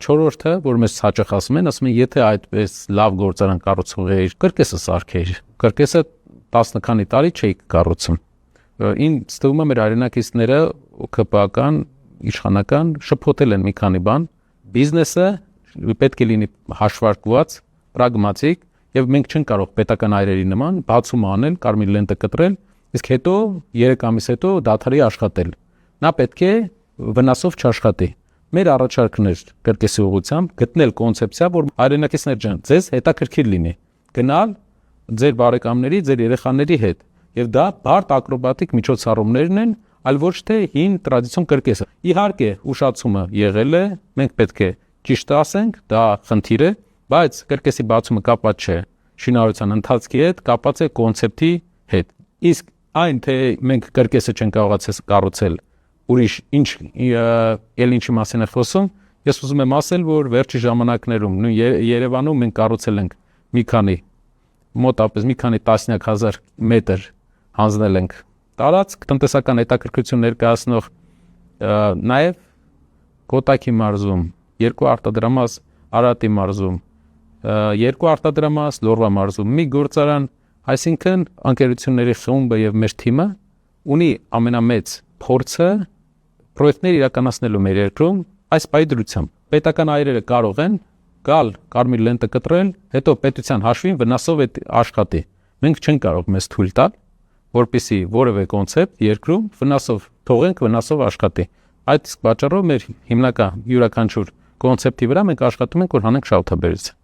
Չորրորդը, որ մեզ հաճախ ասում են, եթե այդպես լավ գործարան կառուցող էիր, կրկեսը սարքեիր։ Կրկեսը 10 քանի տարի չէի կառուցում։ Ինձ թվում է մեր հայրենակիցները ԿՊԱ-կան, իշխանական շփոթել են մի քանի բան։ Բիզնեսը պետք է լինի հաշվարկված, պրագմատիկ, եւ մենք չենք կարող պետական այրերի նման բացում անել, կարմիր լենտը կտրել, իսկ հետո 3 ամիս հետո դադարի աշխատել։ Նա պետք է վնասով չաշխատի։ Մեր առաջարկն էր կրկեսի ուղղությամբ գտնել կոնցեպցիա, որ հայրենակիցներ ջան, ձեզ հետաքրքիր լինի գնալ ձեր բարեկամների, ձեր երեխաների հետ։ Եվ դա բարդ ակրոբատիկ միջոցառումներն են, այլ ոչ թե հին տրադիցիոն կրկեսը։ Իհարկե, ուշացումը եղել է, մենք պետք է ճիշտը ասենք, դա խնդիր է, բայց կրկեսի բացումը կապված չէ շինարարության ընթացքի հետ, կապված է կոնցեպտի հետ։ Իսկ այն, թե մենք կրկեսը չենք կարողացել կառուցել, ուրիշ ինչի մասին է խոսում, ես ուզում եմ ասել, որ վերջի ժամանակներում նույն Երևանում մենք կառուցել ենք մոտապես մի քանի տասնյակ հազար մետր հանձնել ենք տարածք, տնտեսական հետաքրքրություն ներկայացնող, նաև Կոտայքի մարզում, 2 արտադրամաս Արարատի մարզում, 2 արտադրամաս Լոռվա մարզում, մի գործարան, այսինքն ընկերությունների խումբը եւ մեր թիմը ունի ամենամեծ փորձը պրոյեկտներ իրականացնելու մեր երկրում այս պայդրությամբ։ Պետական այրերը կարող են գալ կարմիր լենտը կտրել, հետո պետության հաշվին վնասով աշխատի։ Մենք չենք կարող մեզ թույլ տալ, որպեսզի որևէ կոնցեպտ երկրում վնասով թողենք, վնասով աշխատի։ Այդ իսկ պատճառով մեր հիմնական յուրաքանչյուր կոնցեպտի վրա մենք աշխատում ենք, որ հանենք շահութաբերություն։